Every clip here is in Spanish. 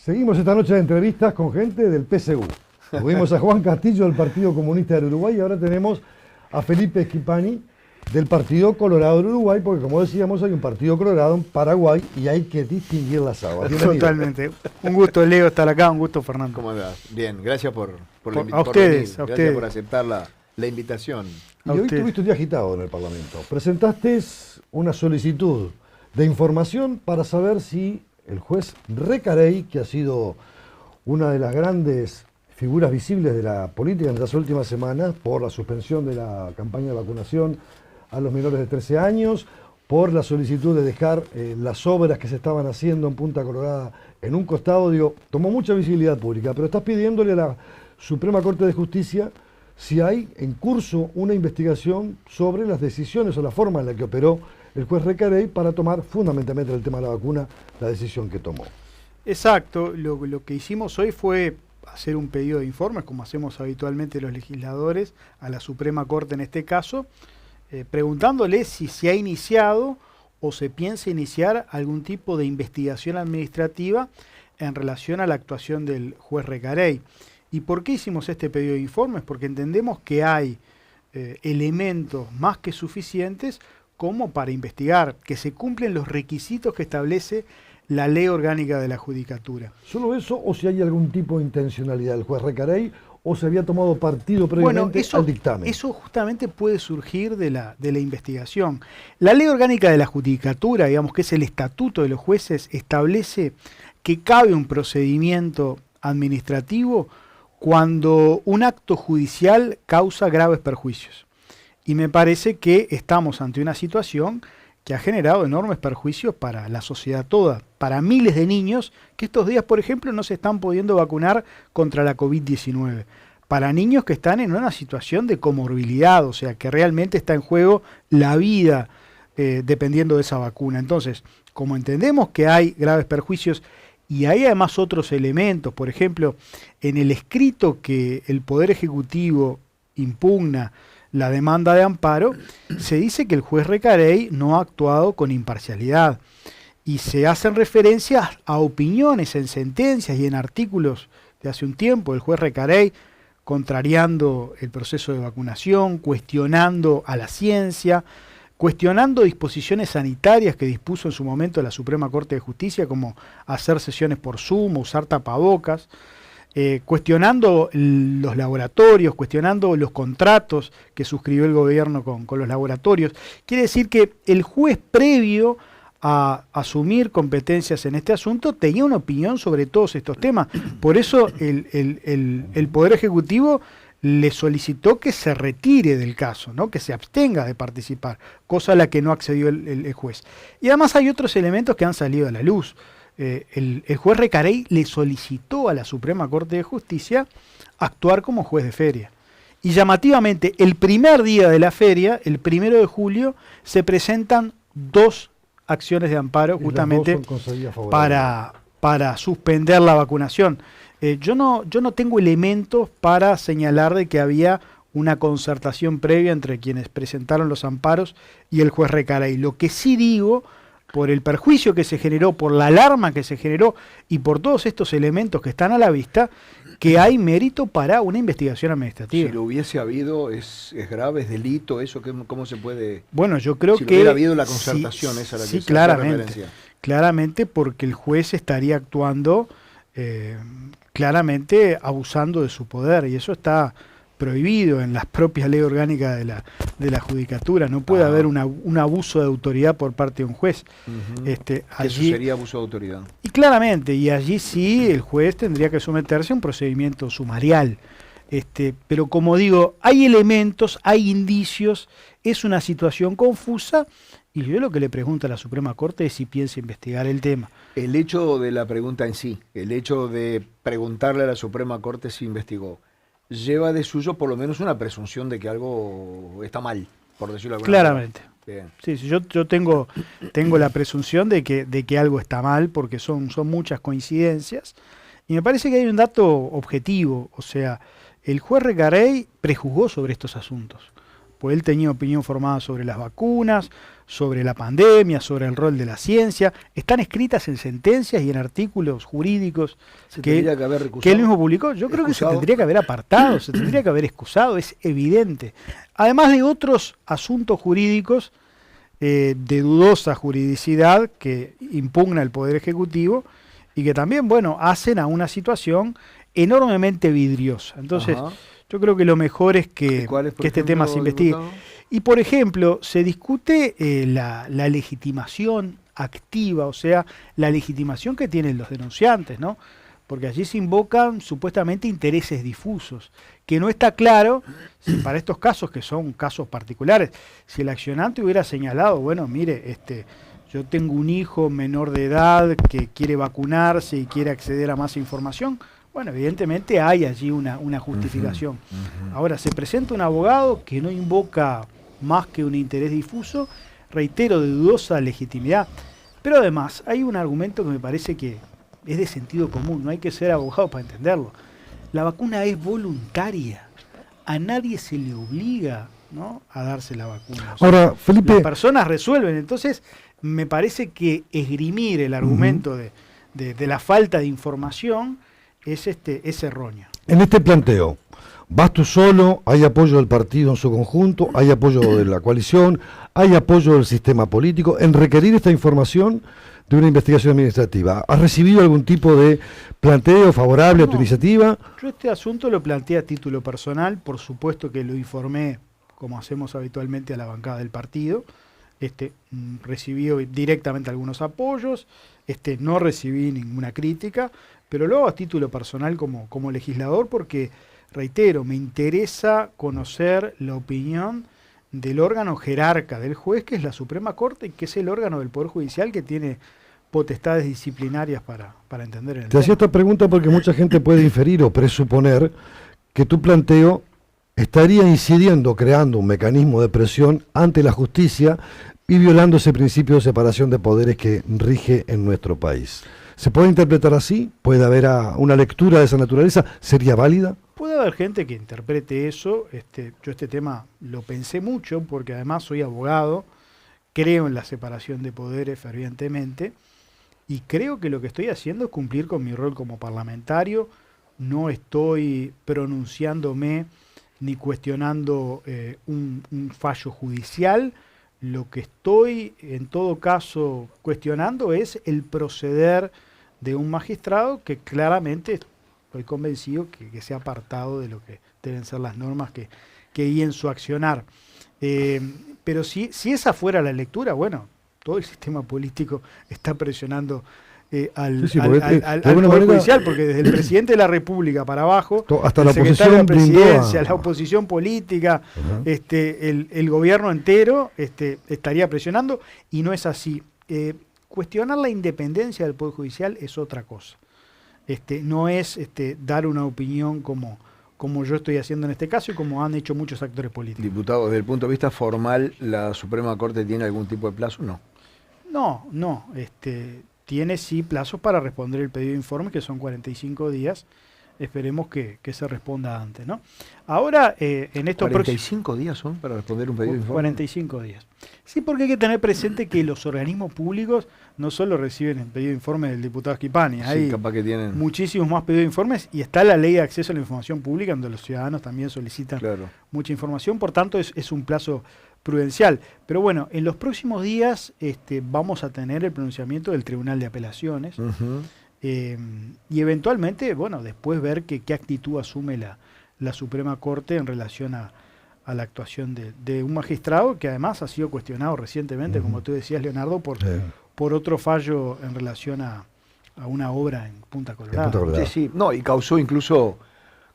Seguimos esta noche de entrevistas con gente del PSU. Tuvimos a Juan Castillo del Partido Comunista del Uruguay y ahora tenemos a Felipe Schipani del Partido Colorado del Uruguay, porque como decíamos hay un Partido Colorado en Paraguay y hay que distinguir las aguas. Totalmente. Un gusto, Leo, estar acá, un gusto, Fernando. ¿Cómo andás? Bien, gracias por la invitación. A ustedes, Gracias por aceptar la invitación. Y hoy tuviste un día agitado en el Parlamento. Presentaste una solicitud de información para saber si el juez Recarey, que ha sido una de las grandes figuras visibles de la política en las últimas semanas por la suspensión de la campaña de vacunación a los menores de 13 años, por la solicitud de dejar las obras que se estaban haciendo en Punta Colorada en un costado, tomó mucha visibilidad pública, pero estás pidiéndole a la Suprema Corte de Justicia si hay en curso una investigación sobre las decisiones o la forma en la que operó el juez Recarey para tomar fundamentalmente el tema de la vacuna, la decisión que tomó. Exacto, lo que hicimos hoy fue hacer un pedido de informes, como hacemos habitualmente los legisladores, a la Suprema Corte en este caso, preguntándole si se ha iniciado o se piensa iniciar algún tipo de investigación administrativa en relación a la actuación del juez Recarey. ¿Y por qué hicimos este pedido de informes? Porque entendemos que hay elementos más que suficientes como para investigar, que se cumplen los requisitos que establece la Ley Orgánica de la Judicatura. ¿Solo eso o si hay algún tipo de intencionalidad del juez Recarey o se había tomado partido previamente al dictamen? Eso justamente puede surgir de la investigación. La Ley Orgánica de la Judicatura, digamos que es el estatuto de los jueces, establece que cabe un procedimiento administrativo cuando un acto judicial causa graves perjuicios. Y me parece que estamos ante una situación que ha generado enormes perjuicios para la sociedad toda, para miles de niños que estos días, por ejemplo, no se están pudiendo vacunar contra la COVID-19, para niños que están en una situación de comorbilidad, o sea, que realmente está en juego la vida dependiendo de esa vacuna. Entonces, como entendemos que hay graves perjuicios y hay además otros elementos, por ejemplo, en el escrito que el Poder Ejecutivo impugna la demanda de amparo, se dice que el juez Recarey no ha actuado con imparcialidad y se hacen referencias a opiniones en sentencias y en artículos de hace un tiempo del juez Recarey contrariando el proceso de vacunación, cuestionando a la ciencia, cuestionando disposiciones sanitarias que dispuso en su momento la Suprema Corte de Justicia, como hacer sesiones por Zoom, usar tapabocas, cuestionando los laboratorios, cuestionando los contratos que suscribió el gobierno con los laboratorios. Quiere decir que el juez, previo a asumir competencias en este asunto, tenía una opinión sobre todos estos temas. Por eso el Poder Ejecutivo le solicitó que se retire del caso, ¿no? Que se abstenga de participar, cosa a la que no accedió el juez. Y además hay otros elementos que han salido a la luz. El juez Recarey le solicitó a la Suprema Corte de Justicia actuar como juez de feria. Y llamativamente, el primer día de la feria, el 1 de julio, se presentan 2 acciones de amparo justamente para suspender la vacunación. Yo no tengo elementos para señalar de que había una concertación previa entre quienes presentaron los amparos y el juez Recarey. Lo que sí digo, por el perjuicio que se generó, por la alarma que se generó y por todos estos elementos que están a la vista, que hay mérito para una investigación administrativa. Si lo hubiese habido, es grave, es delito, eso, ¿cómo se puede...? Bueno, yo creo si que... hubiera habido la concertación, sí, esa es la que sí, se hace referencia. Claramente porque el juez estaría actuando claramente abusando de su poder, y eso está prohibido en las propias leyes orgánicas de la Judicatura. No puede haber un abuso de autoridad por parte de un juez. Allí, eso sería abuso de autoridad. Y claramente, y allí sí el juez tendría que someterse a un procedimiento sumarial. Pero como digo, hay elementos, hay indicios, es una situación confusa, y yo lo que le pregunto a la Suprema Corte es si piensa investigar el tema. El hecho de la pregunta en sí, el hecho de preguntarle a la Suprema Corte si investigó, lleva de suyo por lo menos una presunción de que algo está mal, por decirlo de alguna claramente manera. Sí, yo tengo la presunción de que algo está mal, porque son muchas coincidencias, y me parece que hay un dato objetivo, o sea, el juez Recarey prejuzgó sobre estos asuntos, pues él tenía opinión formada sobre las vacunas, sobre la pandemia, sobre el rol de la ciencia. Están escritas en sentencias y en artículos jurídicos que él mismo publicó. Yo creo que se tendría que haber apartado, se tendría que haber excusado, es evidente. Además de otros asuntos jurídicos de dudosa juridicidad que impugna el Poder Ejecutivo y que también, bueno, hacen a una situación enormemente vidriosa. Entonces, yo creo que lo mejor es que este tema se investigue. Y, por ejemplo, se discute la legitimación activa, o sea, la legitimación que tienen los denunciantes, ¿no? Porque allí se invocan supuestamente intereses difusos, que no está claro si para estos casos, que son casos particulares, si el accionante hubiera señalado, bueno, mire, yo tengo un hijo menor de edad que quiere vacunarse y quiere acceder a más información, bueno, evidentemente hay allí una justificación. Ahora, se presenta un abogado que no invoca más que un interés difuso, reitero, de dudosa legitimidad, pero además hay un argumento que me parece que es de sentido común, no hay que ser abogado para entenderlo. La vacuna es voluntaria, a nadie se le obliga, ¿no?, a darse la vacuna. O sea, ahora, Felipe, las personas resuelven, entonces me parece que esgrimir el argumento de la falta de información es erróneo. En este planteo, ¿vas tú solo? ¿Hay apoyo del partido en su conjunto? ¿Hay apoyo de la coalición? ¿Hay apoyo del sistema político en requerir esta información de una investigación administrativa? ¿Has recibido algún tipo de planteo favorable a tu iniciativa? Yo este asunto lo planteé a título personal, por supuesto que lo informé, como hacemos habitualmente, a la bancada del partido. Recibió directamente algunos apoyos, no recibí ninguna crítica, pero lo hago a título personal como legislador porque, reitero, me interesa conocer la opinión del órgano jerarca del juez, que es la Suprema Corte, y que es el órgano del Poder Judicial que tiene potestades disciplinarias para entender el tema. Te hacía esta pregunta porque mucha gente puede inferir o presuponer que tu planteo estaría incidiendo, creando un mecanismo de presión ante la justicia y violando ese principio de separación de poderes que rige en nuestro país. ¿Se puede interpretar así? ¿Puede haber una lectura de esa naturaleza? ¿Sería válida? Puede haber gente que interprete eso. Yo este tema lo pensé mucho porque además soy abogado, creo en la separación de poderes fervientemente y creo que lo que estoy haciendo es cumplir con mi rol como parlamentario. No estoy pronunciándome ni cuestionando un fallo judicial. Lo que estoy en todo caso cuestionando es el proceder de un magistrado que claramente estoy convencido que se ha apartado de lo que deben ser las normas que guíen su accionar. Pero si esa fuera la lectura, bueno, todo el sistema político está presionando al Poder Judicial, porque desde el presidente de la República para abajo, hasta el la secretario de la oposición Presidencia, la oposición política, el gobierno entero estaría presionando, y no es así. Cuestionar la independencia del Poder Judicial es otra cosa. No es dar una opinión como yo estoy haciendo en este caso y como han hecho muchos actores políticos. Diputado, desde el punto de vista formal, ¿la Suprema Corte tiene algún tipo de plazo? No. No. Tiene sí plazos para responder el pedido de informe, que son 45 días. Esperemos que se responda antes, ¿no? Ahora, en estos 45 días son para responder un pedido de informe. 45 días. Sí, porque hay que tener presente que los organismos públicos no solo reciben el pedido de informe del diputado Schifani, hay capaz que tienen muchísimos más pedidos de informes, y está la ley de acceso a la información pública, donde los ciudadanos también solicitan mucha información, por tanto es un plazo prudencial. Pero bueno, en los próximos días vamos a tener el pronunciamiento del Tribunal de Apelaciones. Y eventualmente, bueno, después ver qué actitud asume la Suprema Corte en relación a la actuación de un magistrado que además ha sido cuestionado recientemente, como tú decías, Leonardo, por otro fallo en relación a una obra en Punta Colorada. Sí. No, y causó incluso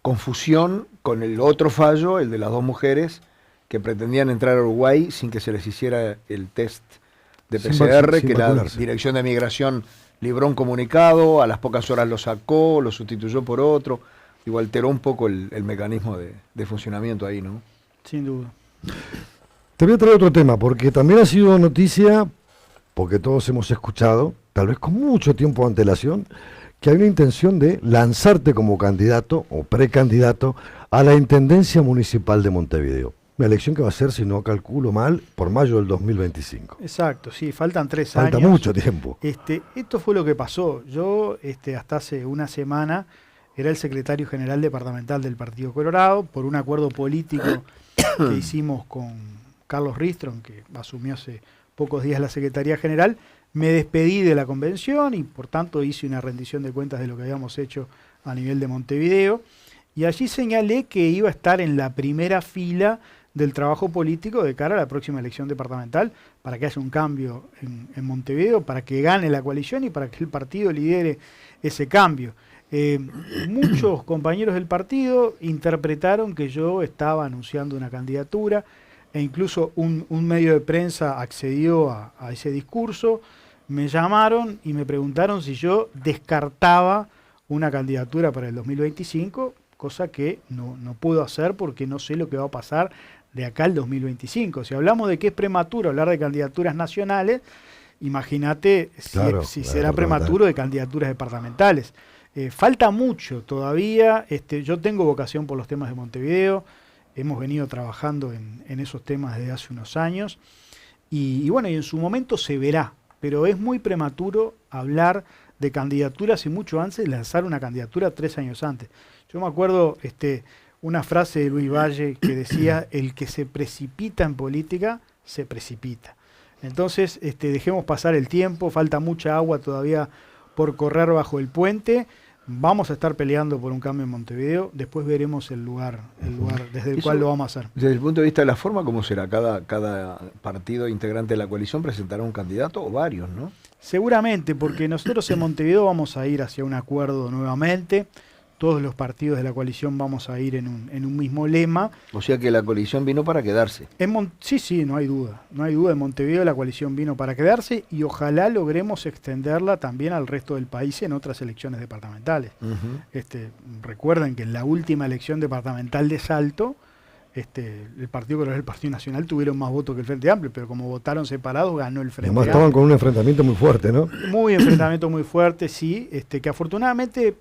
confusión con el otro fallo, el de las dos mujeres que pretendían entrar a Uruguay sin que se les hiciera el test de PCR, que la Dirección de Migración libró un comunicado, a las pocas horas lo sacó, lo sustituyó por otro, alteró un poco el mecanismo de funcionamiento ahí, ¿no? Sin duda. Te voy a traer otro tema, porque también ha sido noticia, porque todos hemos escuchado, tal vez con mucho tiempo de antelación, que hay una intención de lanzarte como candidato o precandidato a la Intendencia Municipal de Montevideo. Una elección que va a ser, si no calculo mal, por mayo del 2025. Exacto, sí, faltan 3 años. Falta mucho tiempo. Esto fue lo que pasó. Yo, hasta hace una semana, era el secretario general departamental del Partido Colorado, por un acuerdo político que hicimos con Carlos Ristron, que asumió hace pocos días la Secretaría General. Me despedí de la convención y por tanto hice una rendición de cuentas de lo que habíamos hecho a nivel de Montevideo. Y allí señalé que iba a estar en la primera fila del trabajo político de cara a la próxima elección departamental, para que haya un cambio en Montevideo, para que gane la coalición y para que el partido lidere ese cambio. Muchos compañeros del partido interpretaron que yo estaba anunciando una candidatura, e incluso un medio de prensa accedió a ese discurso. Me llamaron y me preguntaron si yo descartaba una candidatura para el 2025, cosa que no puedo hacer porque no sé lo que va a pasar de acá al 2025. Si hablamos de que es prematuro hablar de candidaturas nacionales, imagínate si será prematuro de candidaturas departamentales. Falta mucho todavía. Yo tengo vocación por los temas de Montevideo, hemos venido trabajando en esos temas desde hace unos años, y bueno, y en su momento se verá, pero es muy prematuro hablar de candidaturas y mucho antes de lanzar una candidatura 3 años antes. Yo me acuerdo una frase de Luis Valle que decía: el que se precipita en política, se precipita. Entonces, dejemos pasar el tiempo, falta mucha agua todavía por correr bajo el puente. Vamos a estar peleando por un cambio en Montevideo, después veremos el lugar desde el cual lo vamos a hacer. Desde el punto de vista de la forma, ¿cómo será? Cada partido integrante de la coalición presentará un candidato o varios, ¿no? Seguramente, porque nosotros en Montevideo vamos a ir hacia un acuerdo nuevamente. Todos los partidos de la coalición vamos a ir en un mismo lema. O sea que la coalición vino para quedarse. Sí, no hay duda. No hay duda, en Montevideo la coalición vino para quedarse y ojalá logremos extenderla también al resto del país en otras elecciones departamentales. Recuerden que en la última elección departamental de Salto, el Partido Colorado y el Partido Nacional tuvieron más votos que el Frente Amplio, pero como votaron separados, ganó el Frente Amplio. Además estaban con un enfrentamiento muy fuerte, ¿no? Enfrentamiento muy fuerte, sí, que afortunadamente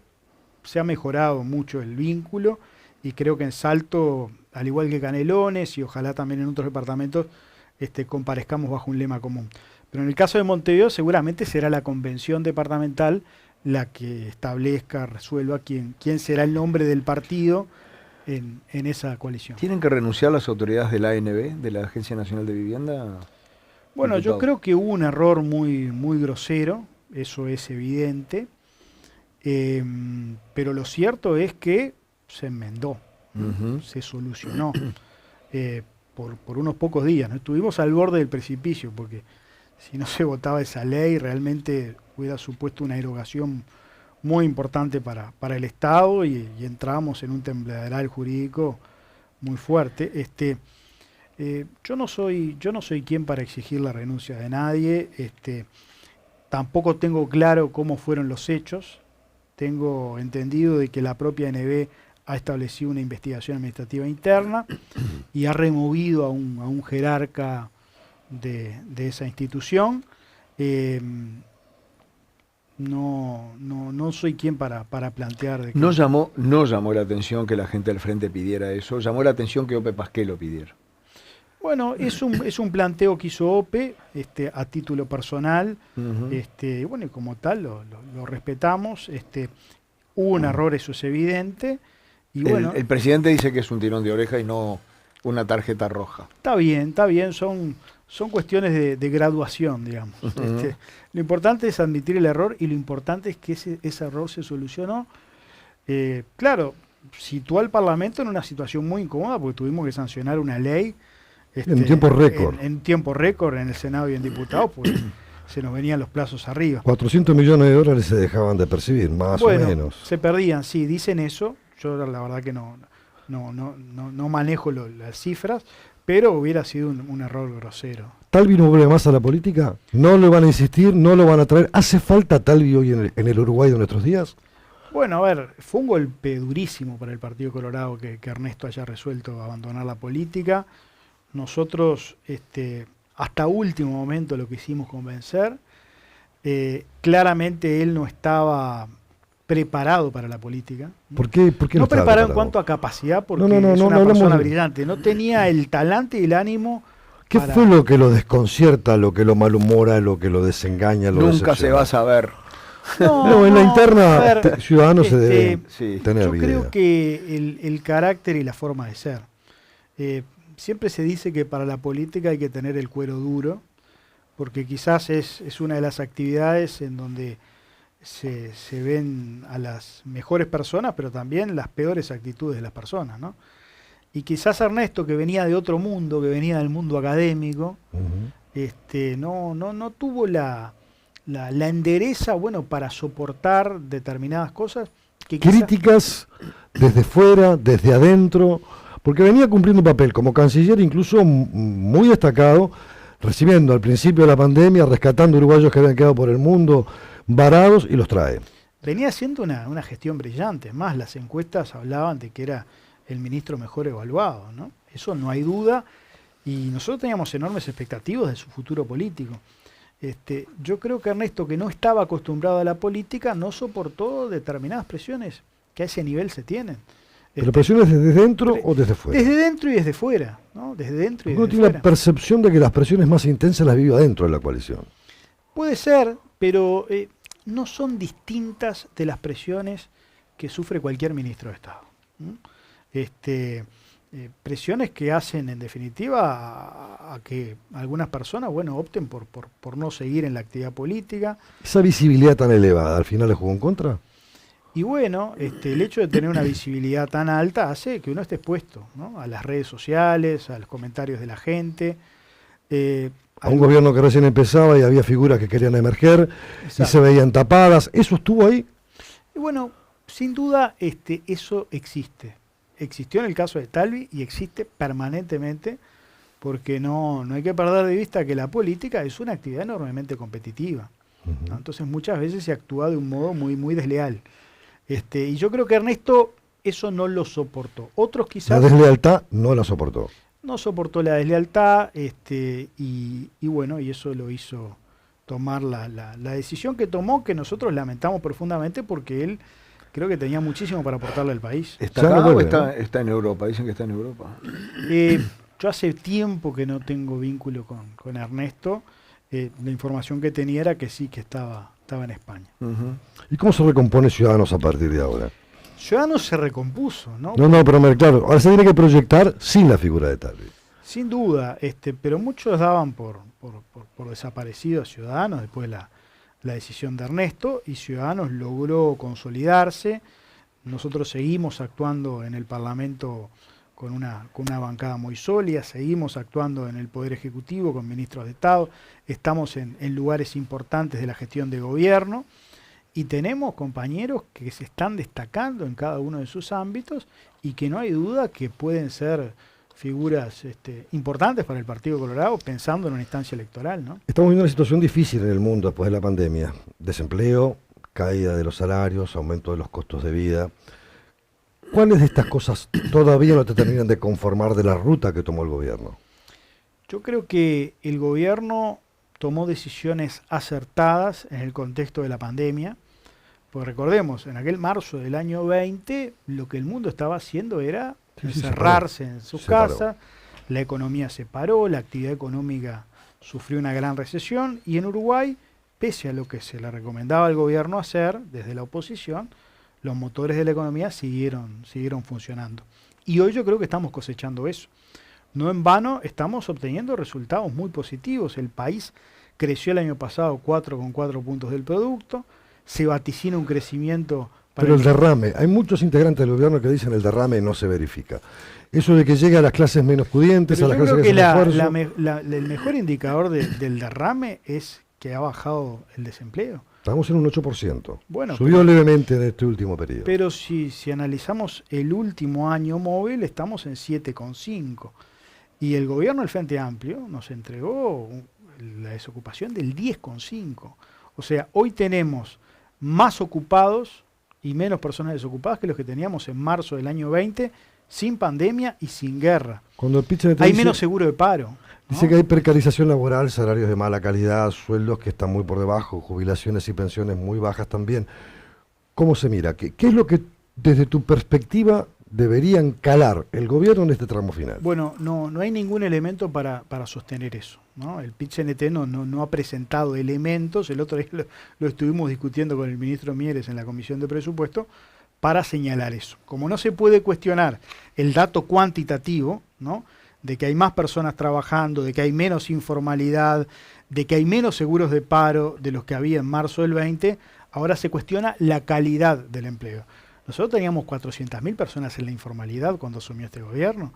se ha mejorado mucho el vínculo, y creo que en Salto, al igual que Canelones y ojalá también en otros departamentos, comparezcamos bajo un lema común. Pero en el caso de Montevideo seguramente será la convención departamental la que establezca, resuelva quién será el nombre del partido en esa coalición. ¿Tienen que renunciar las autoridades de la ANB, de la Agencia Nacional de Vivienda? Bueno, yo creo que hubo un error muy grosero, eso es evidente. Pero lo cierto es que se enmendó, se solucionó por unos pocos días, ¿no? Estuvimos al borde del precipicio, porque si no se votaba esa ley realmente hubiera supuesto una erogación muy importante para el Estado, y entrábamos en un tembladeral jurídico muy fuerte. Yo no soy quien para exigir la renuncia de nadie. Tampoco tengo claro cómo fueron los hechos. Tengo entendido de que la propia ANB ha establecido una investigación administrativa interna y ha removido a un jerarca de esa institución. No soy quien para plantear... De que... No llamó la atención que la gente del Frente pidiera eso, llamó la atención que Ope Pasqué lo pidiera. Bueno, es un planteo que hizo Ope a título personal, bueno, y como tal lo respetamos. Hubo un error, eso es evidente. Y bueno, el presidente dice que es un tirón de oreja y no una tarjeta roja. Está bien, son cuestiones de graduación, digamos. Lo importante es admitir el error, y lo importante es que ese error se solucionó. Claro, situó al Parlamento en una situación muy incómoda, porque tuvimos que sancionar una ley en tiempo récord. En tiempo récord en el Senado y en diputados, pues se nos venían los plazos arriba. 400 millones de dólares se dejaban de percibir, más o menos. Se perdían, sí, dicen eso. Yo la verdad que no manejo las cifras, pero hubiera sido un error grosero. ¿Talvi no vuelve más a la política? ¿No le van a insistir? ¿No lo van a traer? ¿Hace falta Talvi hoy en el Uruguay de nuestros días? Bueno, a ver, fue un golpe durísimo para el Partido Colorado que Ernesto haya resuelto abandonar la política. Nosotros, hasta último momento lo quisimos convencer. Claramente él no estaba preparado para la política. ¿Por qué no preparado en cuanto a capacidad, porque es una persona brillante. No tenía el talante y el ánimo. ¿Qué fue lo que lo desconcierta, lo que lo malhumora, lo que lo desengaña, lo Nunca se va a saber. No, en la interna ciudadano se debe tener Yo idea. creo que el carácter y la forma de ser. Siempre se dice que para la política hay que tener el cuero duro, porque quizás es una de las actividades en donde se ven a las mejores personas, pero también las peores actitudes de las personas, ¿no? Y quizás Ernesto, que venía de otro mundo, que venía del mundo académico, no tuvo la endereza, para soportar determinadas cosas. Críticas desde fuera, desde adentro, porque venía cumpliendo un papel como canciller incluso muy destacado, recibiendo al principio de la pandemia, rescatando uruguayos que habían quedado por el mundo varados y los trae. Venía haciendo una gestión brillante, más las encuestas hablaban de que era el ministro mejor evaluado, ¿no? Eso no hay duda, y nosotros teníamos enormes expectativas de su futuro político. Yo creo que Ernesto, que no estaba acostumbrado a la política, no soportó determinadas presiones que a ese nivel se tienen. ¿Pero presiones desde dentro o desde fuera? Desde dentro y desde fuera, ¿no? Desde dentro y desde Uno tiene fuera. la percepción de que las presiones más intensas las vivió adentro de la coalición. Puede ser, pero no son distintas de las presiones que sufre cualquier ministro de Estado. Presiones que hacen en definitiva a que algunas personas opten por no seguir en la actividad política. Esa visibilidad tan elevada, ¿al final le jugó en contra? Y el hecho de tener una visibilidad tan alta hace que uno esté expuesto, ¿no? A las redes sociales, a los comentarios de la gente. A un gobierno que recién empezaba y había figuras que querían emerger. Exacto. Y se veían tapadas. ¿Eso estuvo ahí? Y sin duda eso existe. Existió en el caso de Talvi y existe permanentemente, porque no hay que perder de vista que la política es una actividad enormemente competitiva, ¿no? Entonces muchas veces se actúa de un modo muy, muy desleal. Y yo creo que Ernesto eso no lo soportó. Otros quizás... La deslealtad no la soportó. No soportó la deslealtad, y eso lo hizo tomar la decisión que tomó, que nosotros lamentamos profundamente, porque él creo que tenía muchísimo para aportarle al país. ¿Está acá o está en Europa? Dicen que está en Europa. Yo hace tiempo que no tengo vínculo con Ernesto. La información que tenía era que sí, que estaba en España. ¿Y cómo se recompone Ciudadanos a partir de ahora? Ciudadanos se recompuso, ¿no? No, pero claro, ahora se tiene que proyectar sin la figura de Talvi. Sin duda, pero muchos daban por desaparecido a Ciudadanos después de la decisión de Ernesto, y Ciudadanos logró consolidarse. Nosotros seguimos actuando en el Parlamento con una bancada muy sólida, seguimos actuando en el Poder Ejecutivo con ministros de Estado, estamos en lugares importantes de la gestión de gobierno, y tenemos compañeros que se están destacando en cada uno de sus ámbitos y que no hay duda que pueden ser figuras importantes para el Partido Colorado, pensando en una instancia electoral, ¿no? Estamos viendo una situación difícil en el mundo después de la pandemia. Desempleo, caída de los salarios, aumento de los costos de vida. ¿Cuáles de estas cosas todavía no te terminan de conformar de la ruta que tomó el gobierno? Yo creo que el gobierno tomó decisiones acertadas en el contexto de la pandemia. Pues recordemos, en aquel marzo del año 20, lo que el mundo estaba haciendo era encerrarse en su casa, la economía se paró, la actividad económica sufrió una gran recesión, y en Uruguay, pese a lo que se le recomendaba al gobierno hacer desde la oposición, los motores de la economía siguieron funcionando. Y hoy yo creo que estamos cosechando eso. No en vano estamos obteniendo resultados muy positivos. El país creció el año pasado 4,4 puntos del producto, se vaticina un crecimiento... Pero el derrame, hay muchos integrantes del gobierno que dicen el derrame no se verifica. Eso de que llegue a las clases menos pudientes, pero a las clases que hacen el mejor indicador del derrame es que ha bajado el desempleo. Estamos en un 8%. Bueno, subió levemente en este último periodo. Pero si analizamos el último año móvil, estamos en 7,5. Y el gobierno del Frente Amplio nos entregó la desocupación del 10,5. O sea, hoy tenemos más ocupados y menos personas desocupadas que los que teníamos en marzo del año 20, sin pandemia y sin guerra. Cuando el hay menos seguro de paro, ¿no? Dice que hay precarización laboral, salarios de mala calidad, sueldos que están muy por debajo, jubilaciones y pensiones muy bajas también. ¿cómo se mira? ¿Qué es lo que desde tu perspectiva deberían calar el gobierno en este tramo final? Bueno, no hay ningún elemento para sostener eso, ¿no? El PIT-CNT no ha presentado elementos, el otro día lo estuvimos discutiendo con el ministro Mieres en la Comisión de Presupuesto, para señalar eso. Como no se puede cuestionar el dato cuantitativo, ¿no?, de que hay más personas trabajando, de que hay menos informalidad, de que hay menos seguros de paro de los que había en marzo del 20, ahora se cuestiona la calidad del empleo. Nosotros teníamos 400.000 personas en la informalidad cuando asumió este gobierno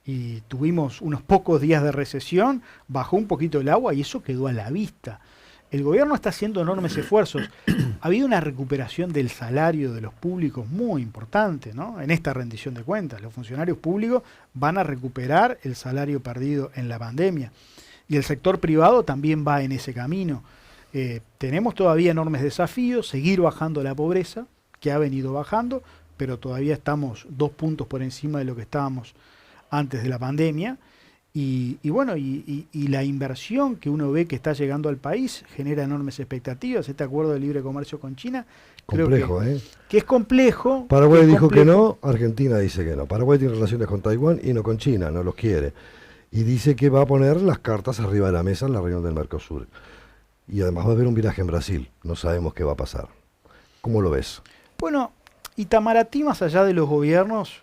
y tuvimos unos pocos días de recesión, bajó un poquito el agua y eso quedó a la vista. El gobierno está haciendo enormes esfuerzos. Ha habido una recuperación del salario de los públicos muy importante, ¿no? En esta rendición de cuentas. Los funcionarios públicos van a recuperar el salario perdido en la pandemia. Y el sector privado también va en ese camino. Tenemos todavía enormes desafíos, seguir bajando la pobreza, que ha venido bajando, pero todavía estamos 2 puntos por encima de lo que estábamos antes de la pandemia. Y la inversión que uno ve que está llegando al país genera enormes expectativas. Este acuerdo de libre comercio con China, complejo, creo que es complejo. Paraguay dijo que no, Argentina dice que no. Paraguay tiene relaciones con Taiwán y no con China, no los quiere. Y dice que va a poner las cartas arriba de la mesa en la reunión del Mercosur. Y además va a haber un viraje en Brasil. No sabemos qué va a pasar. ¿Cómo lo ves? Bueno, Itamaraty, más allá de los gobiernos,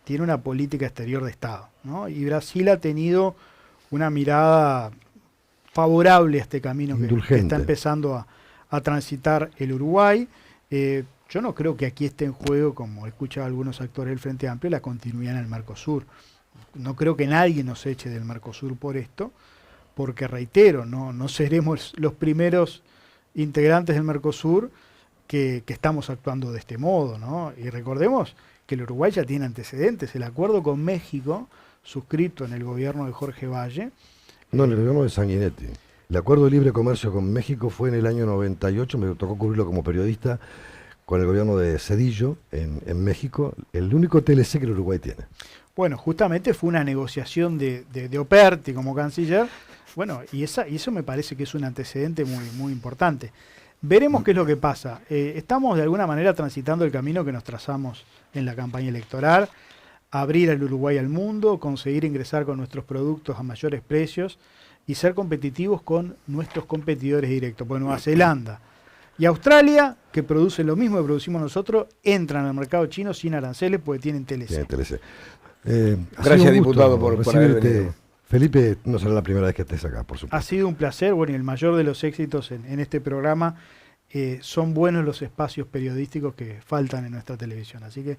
tiene una política exterior de Estado, ¿no? Y Brasil ha tenido una mirada favorable a este camino que está empezando a transitar el Uruguay. Yo no creo que aquí esté en juego, como he escuchado a algunos actores del Frente Amplio, la continuidad en el Mercosur. No creo que nadie nos eche del Mercosur por esto, porque reitero, no seremos los primeros integrantes del Mercosur que estamos actuando de este modo, ¿no? Y recordemos que el Uruguay ya tiene antecedentes. El acuerdo con México, suscrito en el gobierno de Jorge Valle. No, en el gobierno de Sanguinetti. El acuerdo de libre comercio con México fue en el año 98, me tocó cubrirlo como periodista, con el gobierno de Zedillo en México, el único TLC que el Uruguay tiene. Bueno, justamente fue una negociación de Operti como canciller. Bueno, y eso me parece que es un antecedente muy, muy importante. Veremos qué es lo que pasa. Estamos de alguna manera transitando el camino que nos trazamos en la campaña electoral, abrir al Uruguay al mundo, conseguir ingresar con nuestros productos a mayores precios y ser competitivos con nuestros competidores directos. Pues Nueva Zelanda y Australia, que producen lo mismo que producimos nosotros, entran al mercado chino sin aranceles porque tienen TLC. Tienen TLC. Gracias, diputado, por haber venido. Felipe, no será la primera vez que estés acá, por supuesto. Ha sido un placer, bueno, y el mayor de los éxitos en este programa. Son buenos los espacios periodísticos que faltan en nuestra televisión, así que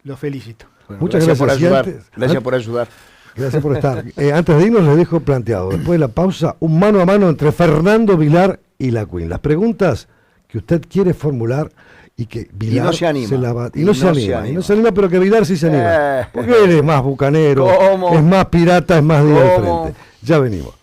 los felicito. Bueno, muchas gracias por ayudar. Gracias por ayudar. Gracias por estar. Antes de irnos les dejo planteado, después de la pausa, un mano a mano entre Fernando Vilar y la Queen. Las preguntas que usted quiere formular y que Vilar no se anima. No se anima, pero que Vilar sí se anima. Porque él es más bucanero, ¿Cómo? es más pirata, es más día de frente. Ya venimos.